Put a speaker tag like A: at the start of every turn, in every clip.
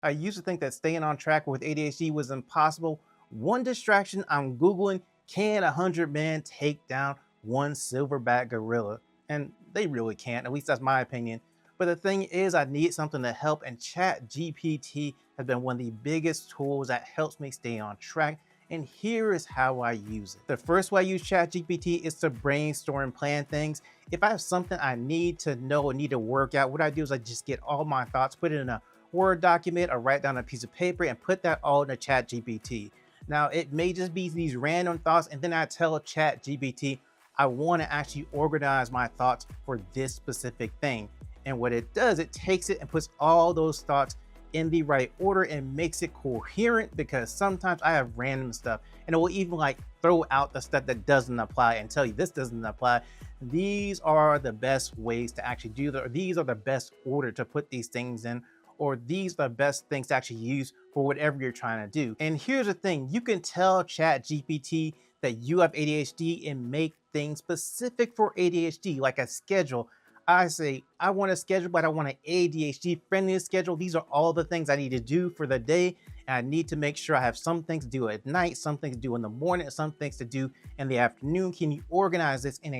A: I used to think that staying on track with ADHD was impossible. One distraction I'm Googling, can a 100 men take down one silverback gorilla? And they really can't, at least that's my opinion. But the thing is, I need something to help, and Chat GPT has been one of the biggest tools that helps me stay on track. And here is how I use it. The first way I use Chat GPT is to brainstorm and plan things. If I have something I need to know or need to work out, what I do is I just get all my thoughts, put it in a Word document, or write down a piece of paper and put that all in a Chat GPT. Now, it may just be these random thoughts, and then I tell Chat GPT I want to actually organize my thoughts for this specific thing. And what it does, it takes it and puts all those thoughts in the right order and makes it coherent, because sometimes I have random stuff and it will even like throw out the stuff that doesn't apply and tell you this doesn't apply. These are the best ways to actually do that, or these are the best order to put these things in, or these are the best things to actually use for whatever you're trying to do. And here's the thing, you can tell Chat GPT that you have ADHD and make things specific for ADHD, like a schedule. I say, I want a schedule, but I want an ADHD friendly schedule. These are all the things I need to do for the day. And I need to make sure I have some things to do at night, some things to do in the morning, some things to do in the afternoon. Can you organize this in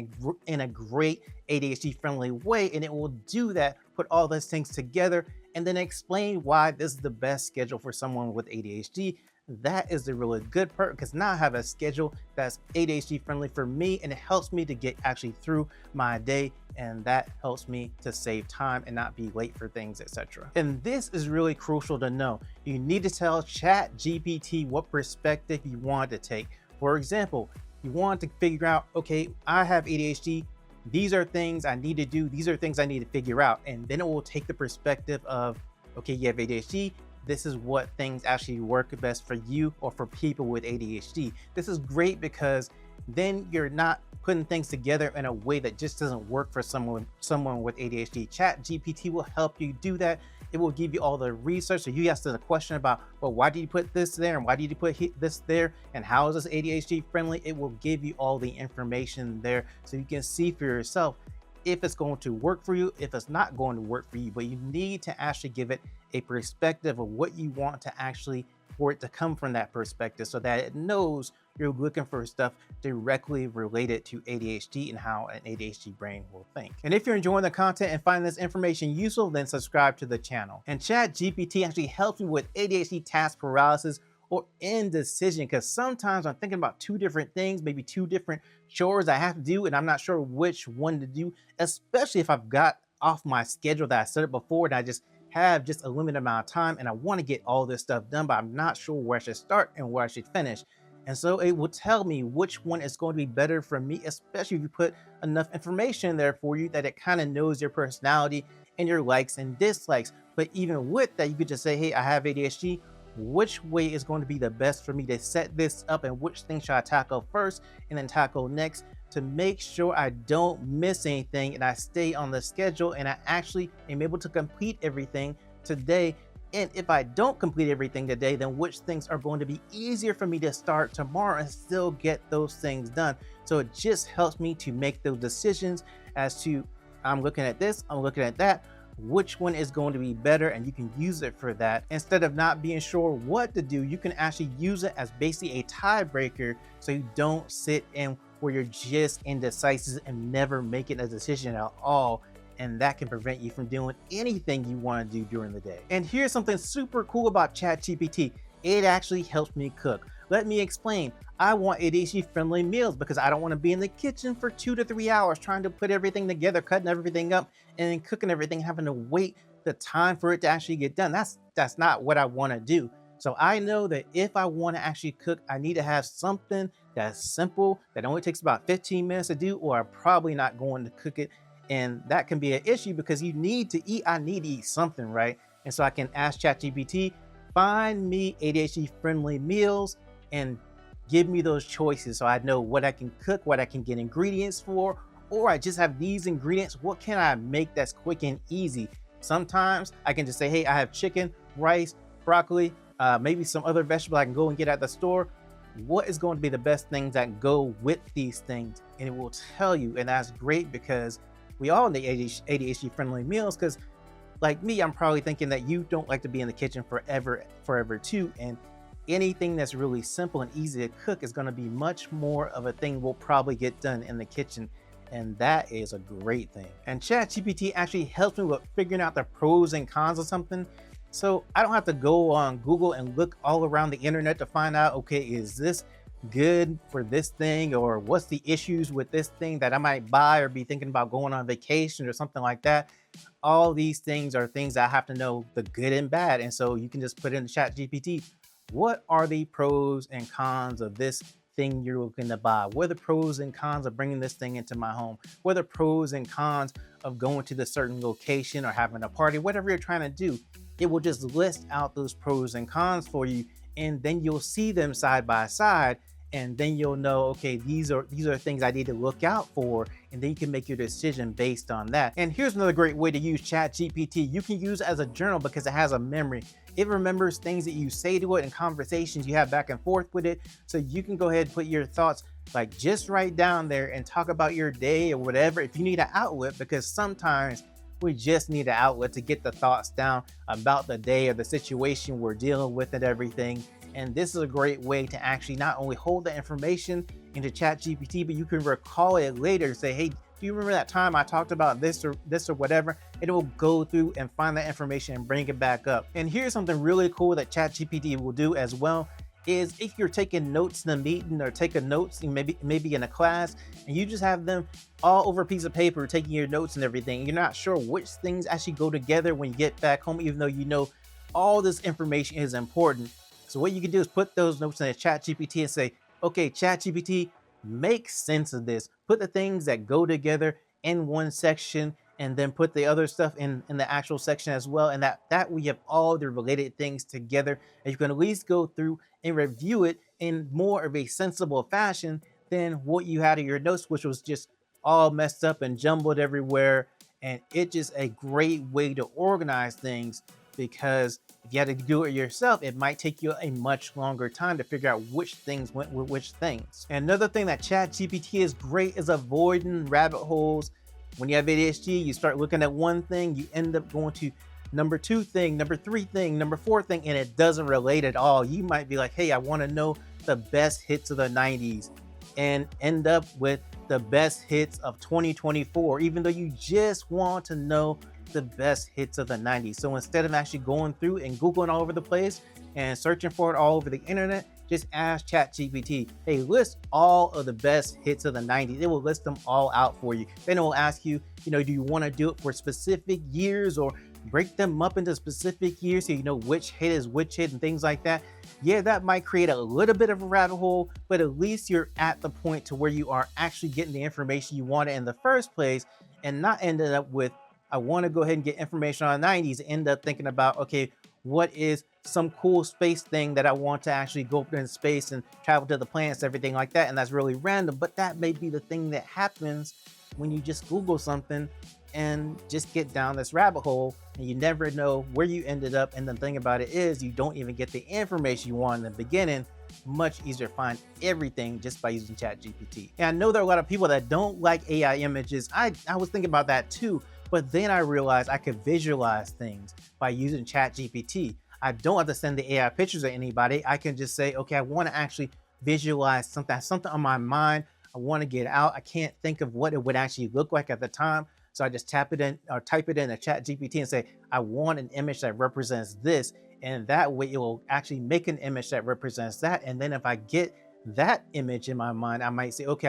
A: a great ADHD friendly way? And it will do that, put all those things together, and then explain why this is the best schedule for someone with ADHD. That is the really good part, because now I have a schedule that's ADHD friendly for me, and it helps me to get actually through my day, and that helps me to save time and not be late for things, etc. And this is really crucial to know. You need to tell Chat GPT what perspective you want to take. For example, you want to figure out, okay, I have ADHD. These are things I need to do. These are things I need to figure out. And then it will take the perspective of, okay, you have ADHD. This is what things actually work best for you or for people with ADHD. This is great because then you're not putting things together in a way that just doesn't work for someone with ADHD. Chat GPT will help you do that. It will give you all the research. So you ask the question about, well, why did you put this there? And why did you put this there? And how is this ADHD friendly? It will give you all the information there so you can see for yourself if it's going to work for you, if it's not going to work for you. But you need to actually give it a perspective of what you want to actually, for it to come from that perspective, so that it knows you're looking for stuff directly related to ADHD and how an ADHD brain will think. And if you're enjoying the content and find this information useful, then subscribe to the channel. And Chat GPT actually helps me with ADHD task paralysis or indecision, because sometimes I'm thinking about two different things, maybe two different chores I have to do, and I'm not sure which one to do, especially if I've got off my schedule that I set up before and I just have just a limited amount of time and I want to get all this stuff done, but I'm not sure where I should start and where I should finish. And so it will tell me which one is going to be better for me, especially if you put enough information there for you that it kind of knows your personality and your likes and dislikes. But even with that, you could just say, hey, I have ADHD. Which way is going to be the best for me to set this up, and which thing should I tackle first and then tackle next, to make sure I don't miss anything and I stay on the schedule and I actually am able to complete everything today. And if I don't complete everything today, then which things are going to be easier for me to start tomorrow and still get those things done. So it just helps me to make those decisions as to, I'm looking at this, I'm looking at that, which one is going to be better, and you can use it for that. Instead of not being sure what to do, you can actually use it as basically a tiebreaker, so you don't sit in where you're just indecisive and never making a decision at all. And that can prevent you from doing anything you want to do during the day. And here's something super cool about ChatGPT. It actually helps me cook. Let me explain. I want ADHD friendly meals because I don't want to be in the kitchen for 2 to 3 hours trying to put everything together, cutting everything up and then cooking everything, having to wait the time for it to actually get done. That's not what I want to do. So I know that if I want to actually cook, I need to have something that's simple, that only takes about 15 minutes to do, or I'm probably not going to cook it. And that can be an issue because you need to eat. I need to eat something, right? And so I can ask ChatGPT, find me ADHD friendly meals and give me those choices, so I know what I can cook, what I can get ingredients for, or I just have these ingredients. What can I make that's quick and easy? Sometimes I can just say, hey, I have chicken, rice, broccoli, maybe some other vegetable I can go and get at the store. What is going to be the best things that go with these things? And it will tell you. And that's great because we all need ADHD friendly meals, because like me, I'm probably thinking that you don't like to be in the kitchen forever too. And anything that's really simple and easy to cook is going to be much more of a thing we'll probably get done in the kitchen. And that is a great thing. And ChatGPT actually helps me with figuring out the pros and cons of something. So I don't have to go on Google and look all around the internet to find out, okay, is this good for this thing, or what's the issues with this thing that I might buy or be thinking about going on vacation or something like that. All these things are things I have to know the good and bad. And so you can just put in the Chat GPT, what are the pros and cons of this thing you're looking to buy? What are the pros and cons of bringing this thing into my home? What are the pros and cons of going to the certain location or having a party? Whatever you're trying to do, it will just list out those pros and cons for you, and then you'll see them side by side, and then you'll know, okay, these are things I need to look out for, and then you can make your decision based on that. And here's another great way to use ChatGPT. You can use it as a journal because it has a memory. It remembers things that you say to it and conversations you have back and forth with it. So you can go ahead and put your thoughts, like just write down there and talk about your day or whatever if you need an outlet, because sometimes we just need an outlet to get the thoughts down about the day or the situation we're dealing with and everything. And this is a great way to actually not only hold the information into ChatGPT, but you can recall it later and say, hey, do you remember that time I talked about this or whatever? It will go through and find that information and bring it back up. And here's something really cool that ChatGPT will do as well, is if you're taking notes in a meeting or taking notes maybe in a class, and you just have them all over a piece of paper taking your notes and everything, you're not sure which things actually go together when you get back home, even though you know all this information is important. So what you can do is put those notes in a Chat GPT and say, okay, Chat GPT, make sense of this. Put the things that go together in one section, and then put the other stuff in the actual section as well. And that we have all the related things together, and you can at least go through and review it in more of a sensible fashion than what you had in your notes, which was just all messed up and jumbled everywhere. And it's just a great way to organize things, because if you had to do it yourself, it might take you a much longer time to figure out which things went with which things. And another thing that ChatGPT is great is avoiding rabbit holes. When you have ADHD, you start looking at one thing, you end up going to number 2 thing, number 3 thing, number 4 thing, and it doesn't relate at all. You might be like, hey, I want to know the best hits of the 90s, and end up with the best hits of 2024, even though you just want to know the best hits of the 90s. So instead of actually going through and Googling all over the place and searching for it all over the internet, just ask ChatGPT, hey, list all of the best hits of the 90s. It will list them all out for you. Then it will ask you, do you want to do it for specific years, or break them up into specific years so you know which hit is which hit and things like that. Yeah, that might create a little bit of a rabbit hole, but at least you're at the point to where you are actually getting the information you wanted in the first place, and not ended up with, I want to go ahead and get information on the 90s, end up thinking about, okay, what is some cool space thing that I want to actually go up in space and travel to the planets, everything like that. And that's really random, but that may be the thing that happens when you just Google something and just get down this rabbit hole, and you never know where you ended up. And the thing about it is, you don't even get the information you want in the beginning. Much easier to find everything just by using ChatGPT. And I know there are a lot of people that don't like AI images. I was thinking about that too. But then I realized I could visualize things by using ChatGPT. I don't have to send the AI pictures to anybody. I can just say, okay, I want to actually visualize something on my mind. I want to get out. I can't think of what it would actually look like at the time. So I just tap it in or type it in a ChatGPT and say, I want an image that represents this. And that way it will actually make an image that represents that. And then if I get that image in my mind, I might say, okay,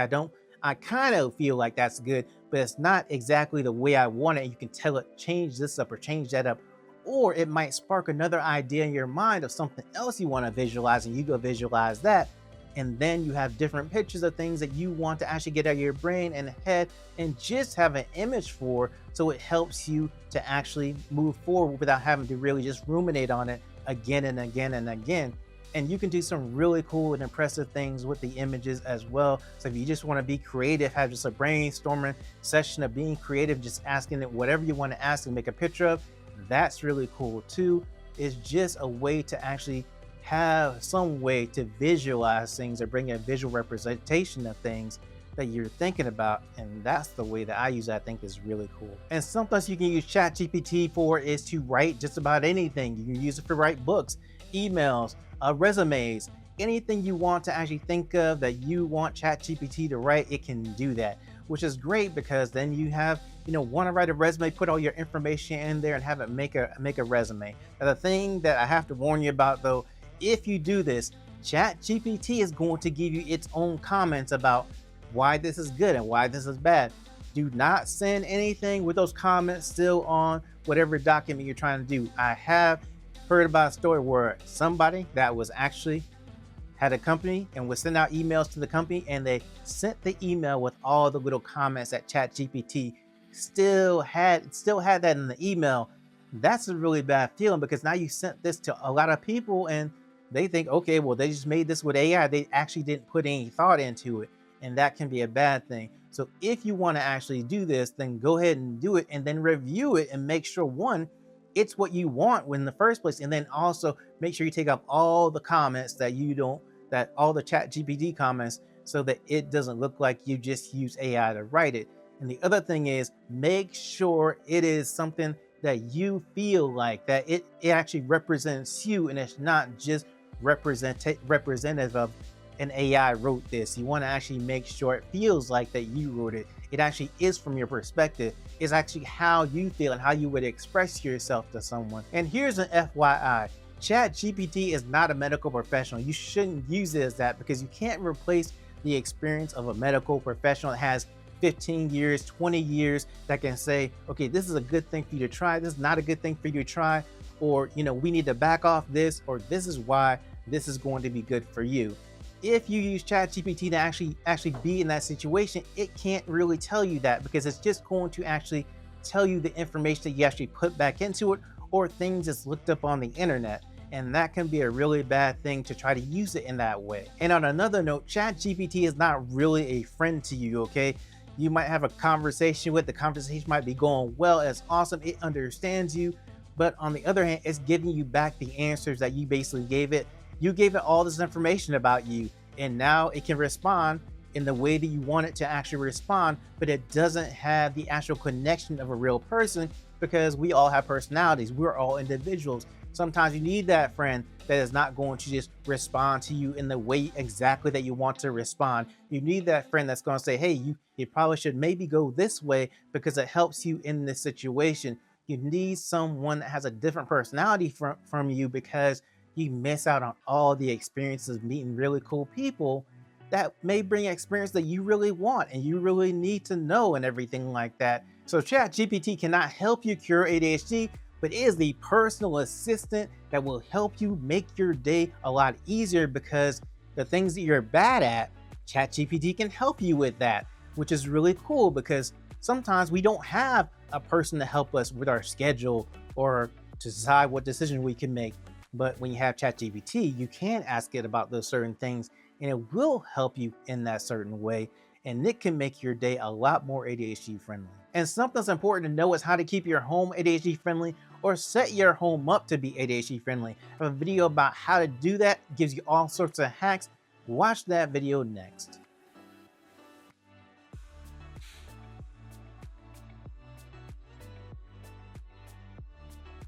A: I kind of feel like that's good, but it's not exactly the way I want it. You can tell it, change this up or change that up. Or it might spark another idea in your mind of something else you want to visualize, and you go visualize that. And then you have different pictures of things that you want to actually get out of your brain and head and just have an image for. So it helps you to actually move forward without having to really just ruminate on it again and again and again. And you can do some really cool and impressive things with the images as well. So if you just want to be creative, have just a brainstorming session of being creative, just asking it whatever you want to ask and make a picture of, that's really cool too. It's just a way to actually have some way to visualize things or bring a visual representation of things that you're thinking about. And that's the way that I use it. I think is really cool. And sometimes you can use Chat GPT for is to write just about anything. You can use it to write books, emails, resumes, anything you want to actually think of that you want Chat GPT to write, it can do that, which is great because then you have, want to write a resume, put all your information in there and have it make a resume. Now, the thing that I have to warn you about though, if you do this, Chat GPT is going to give you its own comments about why this is good and why this is bad. Do not send anything with those comments still on whatever document you're trying to do. I have heard about a story where somebody that was actually had a company and would send out emails to the company, and they sent the email with all the little comments that Chat GPT still had that in the email. That's a really bad feeling because now you sent this to a lot of people and they think, okay, well, they just made this with AI. They actually didn't put any thought into it. And that can be a bad thing. So if you want to actually do this, then go ahead and do it and then review it and make sure, one, it's what you want in the first place. And then also make sure you take up all the comments that all the Chat GPT comments, so that it doesn't look like you just use AI to write it. And the other thing is, make sure it is something that you feel like that it actually represents you, and it's not just representative of an AI wrote this. You want to actually make sure it feels like that you wrote it. It actually is from your perspective. It's actually how you feel and how you would express yourself to someone. And here's an FYI. Chat GPT is not a medical professional. You shouldn't use it as that because you can't replace the experience of a medical professional that has 15 years, 20 years that can say, okay, this is a good thing for you to try. This is not a good thing for you to try. Or, we need to back off this, or this is why this is going to be good for you. If you use Chat GPT to actually be in that situation, it can't really tell you that because it's just going to actually tell you the information that you actually put back into it or things that's looked up on the internet. And that can be a really bad thing to try to use it in that way. And on another note, Chat GPT is not really a friend to you, okay? You might have a conversation with, the conversation might be going well, it's awesome, it understands you, but on the other hand, it's giving you back the answers that you basically gave it. You gave it all this information about you, and now it can respond in the way that you want it to actually respond, but it doesn't have the actual connection of a real person because we all have personalities. We're all individuals. Sometimes you need that friend that is not going to just respond to you in the way exactly that you want to respond. You need that friend that's going to say, hey, you probably should maybe go this way because it helps you in this situation. You need someone that has a different personality from you because you miss out on all the experiences of meeting really cool people that may bring experience that you really want and you really need to know and everything like that. So Chat GPT cannot help you cure ADHD, but it is the personal assistant that will help you make your day a lot easier because the things that you're bad at, ChatGPT can help you with that, which is really cool because sometimes we don't have a person to help us with our schedule or to decide what decision we can make. But when you have ChatGPT, you can ask it about those certain things and it will help you in that certain way. And it can make your day a lot more ADHD friendly. And something that's important to know is how to keep your home ADHD friendly or set your home up to be ADHD friendly. I have a video about how to do that, it gives you all sorts of hacks. Watch that video next.